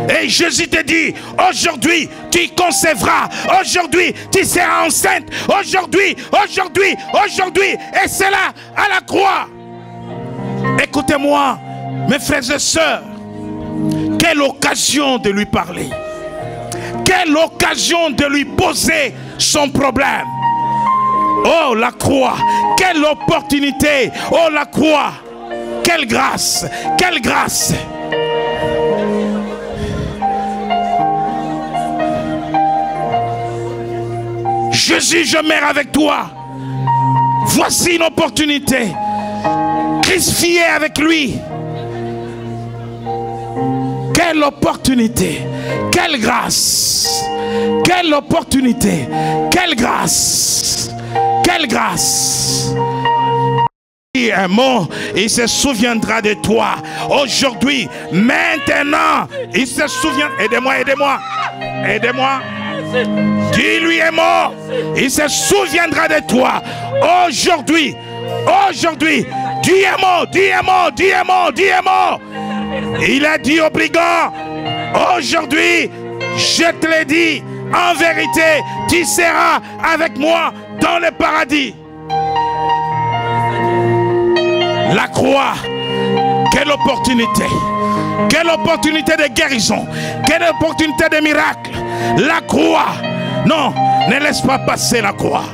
Et Jésus te dit, aujourd'hui, tu concevras. Aujourd'hui, tu seras enceinte. Aujourd'hui. Et c'est là, à la croix. Écoutez-moi, mes frères et sœurs. Quelle occasion de lui parler. Quelle occasion de lui poser son problème. Oh, la croix. Quelle opportunité. Oh, la croix. Quelle grâce. Quelle grâce. Jésus, je meurs avec toi. Voici une opportunité. Crucifié avec lui. Quelle opportunité. Quelle grâce. Quelle opportunité. Quelle grâce. Quelle grâce. Un mot, il se souviendra de toi. Aujourd'hui, maintenant, il se souvient. Aidez-moi, aidez-moi. Aidez-moi. Dis-lui un mot. Il se souviendra de toi. Aujourd'hui. Aujourd'hui. Dis un mot, dis un mot, dis un mot, dis un mot. Il a dit au brigand, aujourd'hui, je te l'ai dit, en vérité, tu seras avec moi dans le paradis. La croix, quelle opportunité. Quelle opportunité de guérison. Quelle opportunité de miracle. La croix. Non, ne laisse pas passer la croix.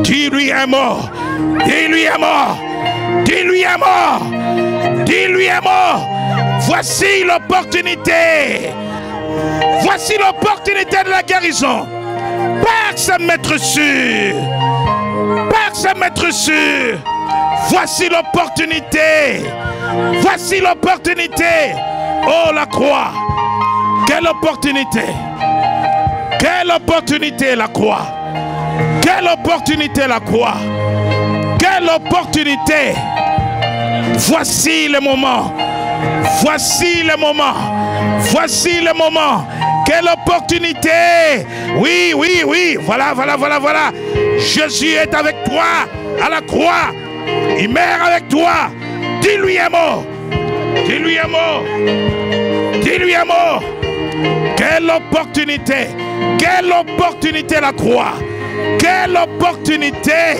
Dis-lui est mort. Dis-lui est mort. Dis-lui est mort. Dis-lui est mort. Voici l'opportunité. Voici l'opportunité de la guérison. Par se mettre sûr. Par se mettre sûr. Voici l'opportunité. Voici l'opportunité. Oh, la croix. Quelle opportunité. Quelle opportunité la croix. Quelle opportunité la croix. Quelle opportunité. Voici le moment. Voici le moment. Voici le moment. Quelle opportunité. Oui, oui, oui. Voilà, voilà, voilà, voilà. Jésus est avec toi à la croix. Il meurt avec toi. Dis-lui est mort. Dis-lui est mort. Dis-lui est mort. Quelle opportunité. Quelle opportunité la croix. Quelle opportunité.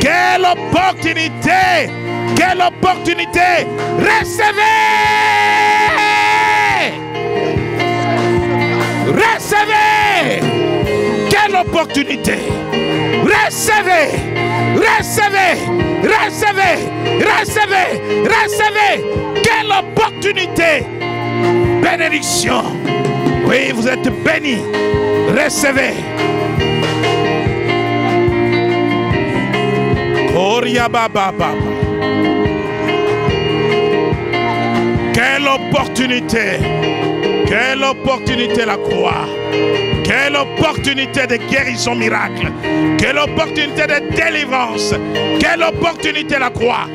Quelle opportunité. Quelle opportunité. Recevez. Recevez. Quelle opportunité. Recevez. Recevez. Recevez. Recevez. Recevez. Quelle opportunité. Bénédiction. Oui, vous êtes bénis. Recevez. Quelle opportunité. Quelle opportunité la croix. Quelle opportunité de guérison miracle. Quelle opportunité de délivrance. Quelle opportunité la croix.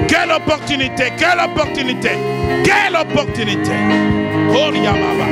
Quelle opportunité. Quelle opportunité. Quelle opportunité. Oh, Yababa.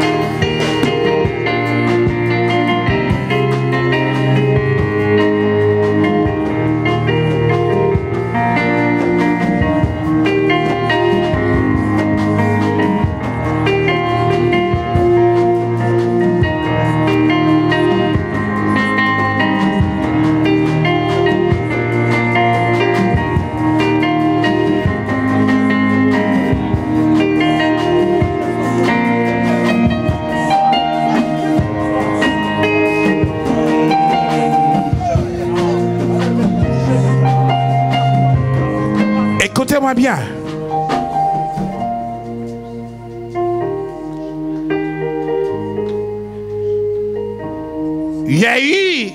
Écoutez-moi bien. Il y a eu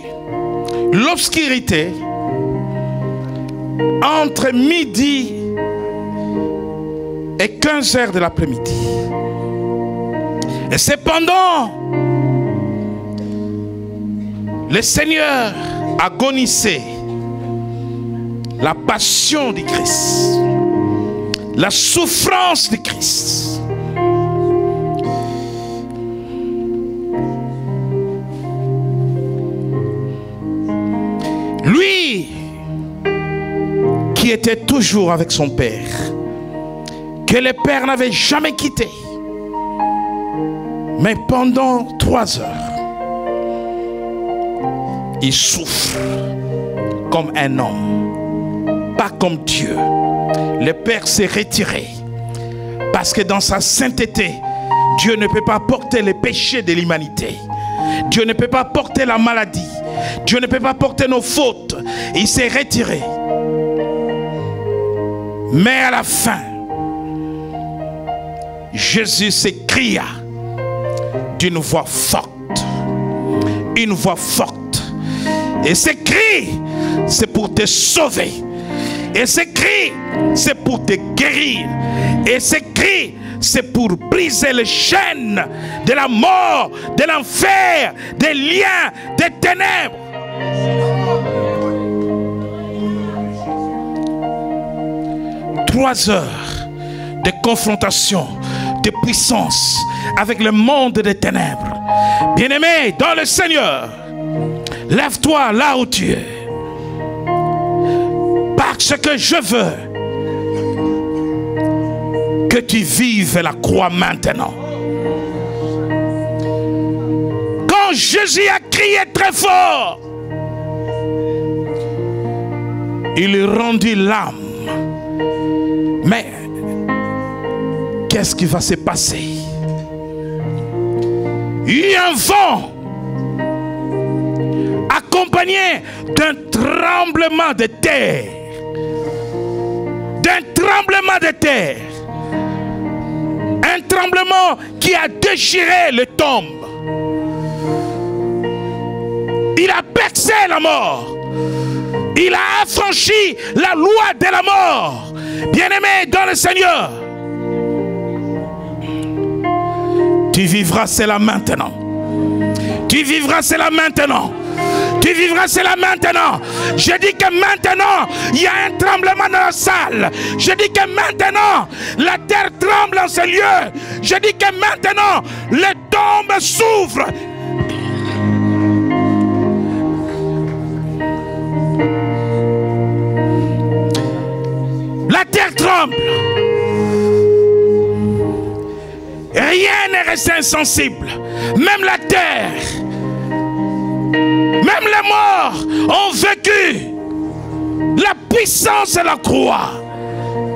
l'obscurité entre midi et 15 heures de l'après-midi. Et cependant, le Seigneur agonisait la passion du Christ, la souffrance du Christ. Lui qui était toujours avec son Père, que le Père n'avait jamais quitté, mais pendant 3 heures, il souffre comme un homme, pas comme Dieu. Le Père s'est retiré parce que dans sa sainteté, Dieu ne peut pas porter les péchés de l'humanité. Dieu ne peut pas porter la maladie. Dieu ne peut pas porter nos fautes. Il s'est retiré. Mais à la fin, Jésus s'écria d'une voix forte. Une voix forte. Et ce cri, c'est pour te sauver. Et ce cri, c'est pour te guérir. Et ce cri, c'est pour briser les chaînes de la mort, de l'enfer, des liens, des ténèbres. Trois heures de confrontation, de puissance avec le monde des ténèbres. Bien-aimé dans le Seigneur, lève-toi là où tu es. Parce que je veux que tu vives la croix maintenant. Quand Jésus a crié très fort, il rendit l'âme. Mais qu'est-ce qui va se passer? Il y a un vent accompagné d'un tremblement de terre. D'un tremblement de terre. Un tremblement qui a déchiré le tombe. Il a percé la mort. Il a affranchi la loi de la mort. Bien-aimé dans le Seigneur, tu vivras cela maintenant. Tu vivras cela maintenant. Tu vivras cela maintenant. Je dis que maintenant, il y a un tremblement dans la salle. Je dis que maintenant, la terre tremble en ce lieu. Je dis que maintenant, les tombes s'ouvrent. La terre tremble. Rien n'est resté insensible. Même la terre, même les morts ont vécu la puissance de la croix.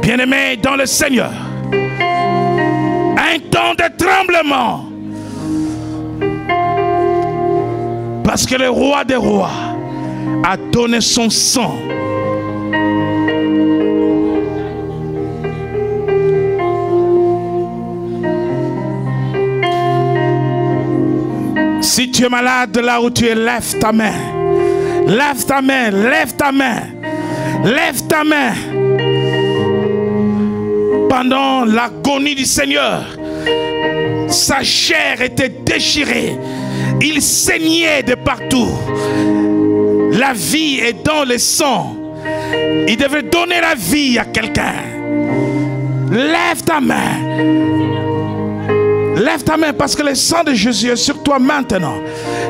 Bien-aimés dans le Seigneur, un temps de tremblement. Parce que le roi des rois a donné son sang. Si tu es malade là où tu es, lève ta main. Lève ta main, lève ta main. Lève ta main. Pendant l'agonie du Seigneur, sa chair était déchirée. Il saignait de partout. La vie est dans le sang. Il devait donner la vie à quelqu'un. Lève ta main. Lève ta main parce que le sang de Jésus est sur toi maintenant.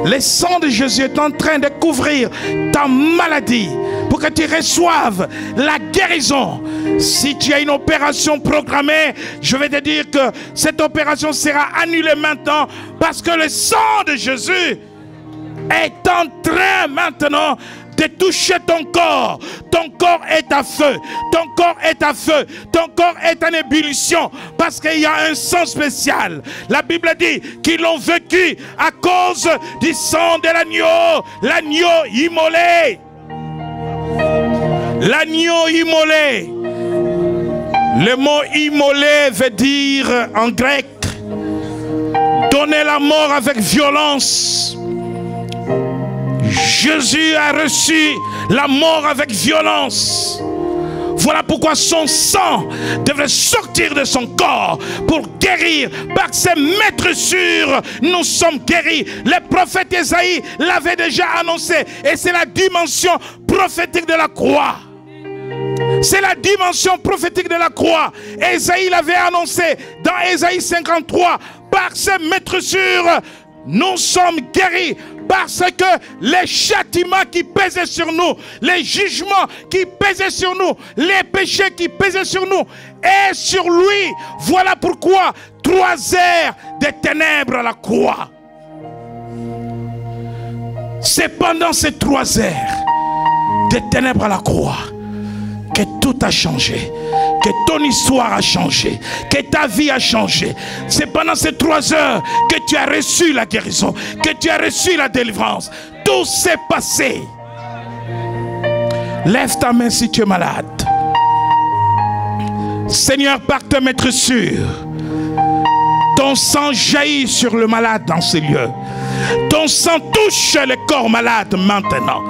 Le sang de Jésus est en train de couvrir ta maladie pour que tu reçoives la guérison. Si tu as une opération programmée, je vais te dire que cette opération sera annulée maintenant parce que le sang de Jésus est en train maintenant de toucher ton corps. Ton corps est à feu. Ton corps est à feu. Ton corps est en ébullition parce qu'il y a un sang spécial. La Bible dit qu'ils l'ont vécu à cause du sang de l'agneau. L'agneau immolé. L'agneau immolé. Le mot immolé veut dire en grec donner la mort avec violence. Jésus a reçu la mort avec violence. Voilà pourquoi son sang devrait sortir de son corps pour guérir. Par ses maîtressures, nous sommes guéris. Le prophète Ésaïe l'avait déjà annoncé. Et c'est la dimension prophétique de la croix. C'est la dimension prophétique de la croix. Ésaïe l'avait annoncé dans Ésaïe 53. Par ses maîtressures, nous sommes guéris. Parce que les châtiments qui pesaient sur nous, les jugements qui pesaient sur nous, les péchés qui pesaient sur nous, et sur lui. Voilà pourquoi 3 heures de ténèbres à la croix. C'est pendant ces 3 heures de ténèbres à la croix que tout a changé, que ton histoire a changé, que ta vie a changé. C'est pendant ces 3 heures que tu as reçu la guérison, que tu as reçu la délivrance. Tout s'est passé. Lève ta main si tu es malade. Seigneur, par ta maîtressure, ton sang jaillit sur le malade dans ces lieux. Ton sang touche le corps malade maintenant.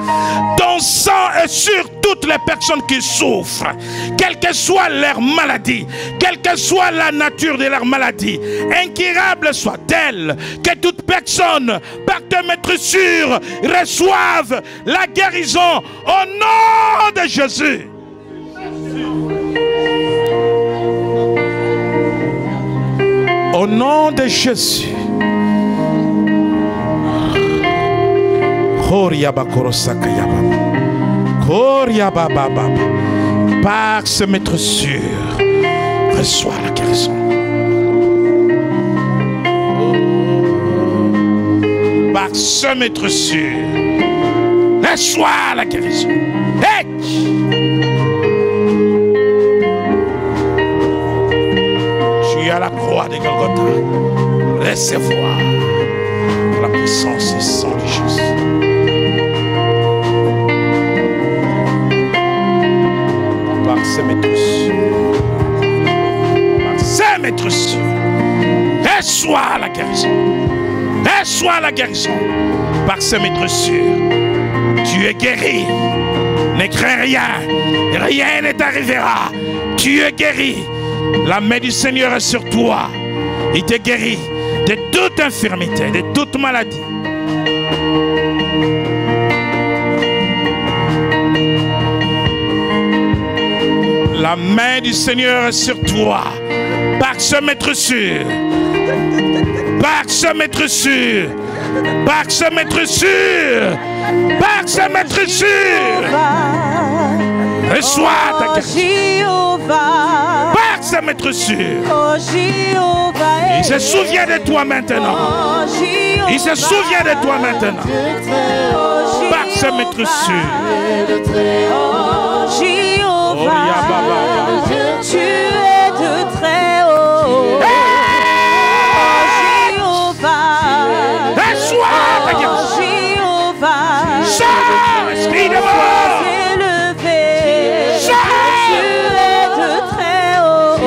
Ton sang est sur toutes les personnes qui souffrent, quelle que soit leur maladie, quelle que soit la nature de leur maladie, incurable soit-elle, que toute personne, par ta maîtressure, reçoive la guérison au nom de Jésus. Au nom de Jésus. Par ce maîtressure, Reçois la guérison. Par ce maître sûr, reçois la guérison. Hey! Tu es à la croix de Golgotha. Recevoir la puissance du sang de Jésus. Par ce maître sûr. Par ce maître sûr. Reçois la guérison. Reçois la guérison. Par ce maître sûr. Tu es guéri. Ne crains rien. Rien ne t'arrivera. Tu es guéri. La main du Seigneur est sur toi. Il te guérit de toute infirmité, de toute maladie. La main du Seigneur est sur toi. Par ce maître sûr. Par ce maître sûr. Par ce maître sûr. Par ce maître sûr. Reçois ta guérison. Par ce maître sûr. Il se souvient de toi maintenant. Il se souvient de toi maintenant. Par ce maître sûr. Tu es de très haut. Reçois ta guérison. Sors, esprit de mort. Tu es de très haut.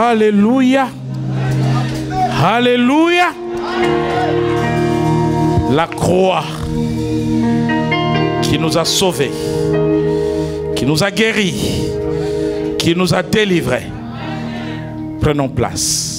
Alléluia. Alléluia. La croix qui nous a sauvés, qui nous a guéris, qui nous a délivrés. Prenons place.